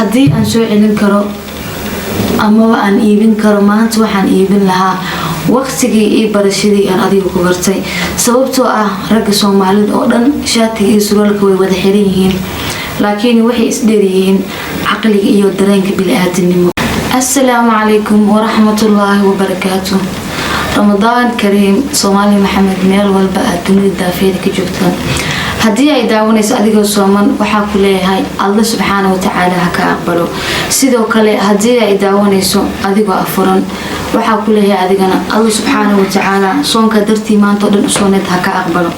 haddii aan soo celin karo amaba aan iibin karo maanta waxaan iibin lahaa waqtigii iyo barashadii aan adiga ku gartay sababtoo ah ragga Soomaalida oo dhan shaatiga iyo surwaalka way wada xiran yihiin laakiin waxay isdheeryihiin caqliga iyo dareenka bini'aadanimo. Assalaamu calaykum waraxmatullaahi wabarakaatuh. Ramadaan kariim. Soomaali Maxamed meel walba aad dunida daafeeda ka joogtaan. haddii ay daawanayso adigoo sooman waxaa ku leeyahay Allah subxaanahu wa ta'aala ha ka aqbalo. sidoo kale haddii ay daawanayso adigoo afuran waxaa ku leeyahay adigana Allah subxaanahu wa ta'aala soonka dartii maanta oo dhan usooneed ha ka aqbalo.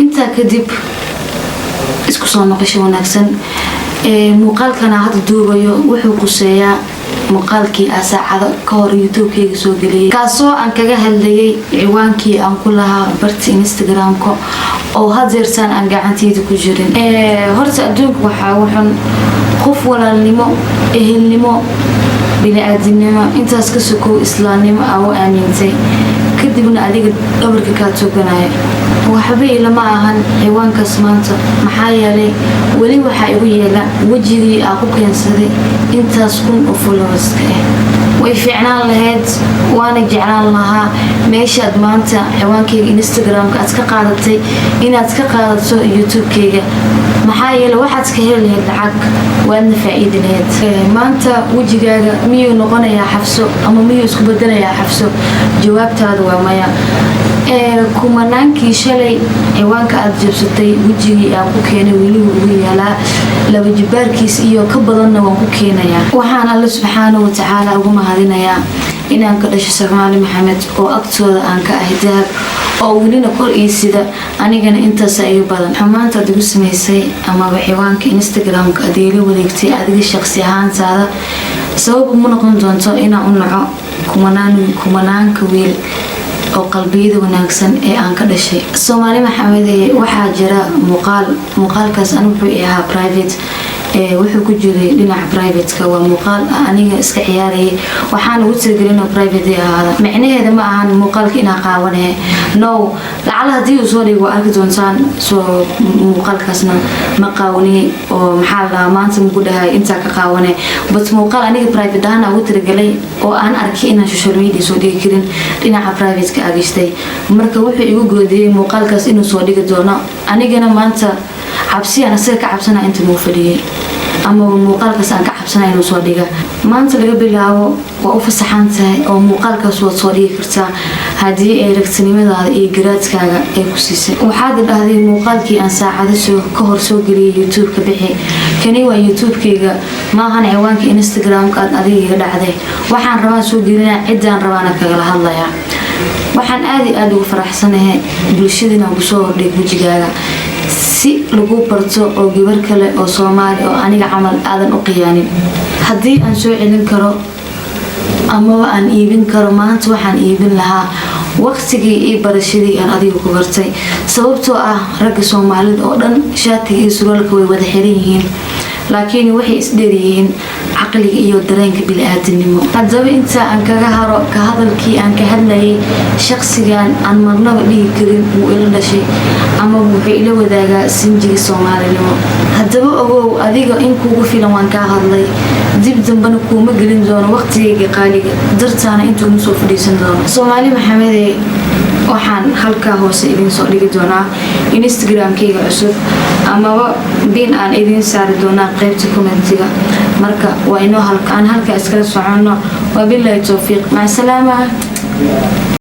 intaa kadib isku soo noqosho wanaagsan muuqaalkana hadda duubayo wuxuu quseeyaa muuqaalkii saacado ka hor YouTube-kayga soo galiyay kaasoo aan kaga hadlayay ciwaankii aan ku lahaa barta Instagram-ka oo hadeertaan aan gacantayda ku jirin. horta adduunka waxaa waxan qof walaalnimo ehelnimo bini'aadanimo intaas ka sokow islaamnimo oo aamintay kadibna adiga dhabarka ka tooganayo waxba ilama ahan ciwaankaas maanta maxaa yeelay wali waxa igu yeela wajigii aan ku keensaday intaas kun oo followers way fiicnaan lahayd waana jeclaan lahaa meeshaad maanta ciwaankayga Instagram-ka aad ka qaadatay inaad ka qaadato YouTube-kayga maxaa yeelay waxaad ka heli lahayd lacag waadna faa'iido lahayd. maanta wajigaaga miyuu noqonayaa xabso ama miyuu isku bedelayaa xabso? jawaabtaadu waa maya. kumanaankii shalay ciwaanka aad jabsatay wajigii aan ku keenay weli ugu yaalaa laba jibaarkiis iyo ka badanna waan ku keenayaa. waxaan Allah subxaanahu wa ta'aala ugu mahadinayaa inaan ka dhashay Soomaali Maxamed oo agtooda aan ka ahay dahab oo welina kor ii sida anigana intaas ay badan. maanta adigu samaysay ama ciwaanka Instagram-ka adeelo wareegtay adiga shakhsi ahaantaada sabab ma noqon doonto inaan u naco kumanaanka wiil oo qalbiyada wanaagsan ee aan ka dhashay. Soomaali Maxamed waxaa jira muuqaalkaas anigu wuxuu ahaa private wuxuu ku jiray dhinaca private-ka waa muuqaal aniga iska ciyaarayay waxaan ugu talagalay private ahaada macnaheedu ma ahan muuqaalka inaa qaawanay no lacala hadii uu soo dhigo arki doontaan soo muuqaalkaasna ma qaawanay oo maxaa la maanta ugu dhahay inta ka qaawanay but muuqaal aniga private ahaan ugu talagalay oo aan arkay inaan social media soo dhigi karin dhinaca private-ka agistay marka wuxuu igu goodiyay muuqaalkaas inuu soo dhigi doono anigana maanta cabsi aan asaga ka cabsanaa inta noo fadhiyay ama muuqaalkaas aan ka cabsanaa inuu soo dhiga maanta laga bilaabo waa u fasaxan tahay oo muuqaalkaas waad soo dhigi kartaa haddii ay ragtinimadaada iyo garaadkaaga ay ku siisay. waxaad dhahday muuqaalkii aan saacado ka hor soo geliyay YouTube-ka bixi kani waa YouTube-kayga maahan ciwaanka Instagram-ka aad adiga dhacday waxaan rabaa soo gelinaa cidaan rabaana kagala hadlayaa. waxaan aad ugu faraxsanahay bulshadina ugu soo hordhig wajigaaga si lagu barto oo gabar kale oo Soomaali oo aniga camal aadan u qiyaanin. haddii aan soo celin karo amaba aan iibin karo maanta waxaan iibin lahaa waqtigii iyo barashadii aan adiga ku gartay sababtoo ah ragga Soomaalida oo dhan shaatiga iyo surwaalka way wada xiran yihiin laakiin waxay isdheeryihiin caqliga iyo dareenka bini'aadanimo. haddaba inta aan kaga haro ka hadalkii aan ka hadlayay shakhsigan aan marnaba dhigi karin uu ila dhashay ama wuxuu ila wadaagaa sinjiga Soomaalinimo. haddaba ogow adiga in kugu filan waan ka hadlay dib dambana kuma gelin doono waqtigayga qaaliga dartaana intuu soo fadhiisan doono. Soomaali Maxamed waxaan halka hoose idin soo dhigi doonaa Instagram-kayga cusub amaba bin aan idin saari doonaa qaybta comment-iga marka waa inoo halka iskala socono wabillahi tawfiiq. maca salaama.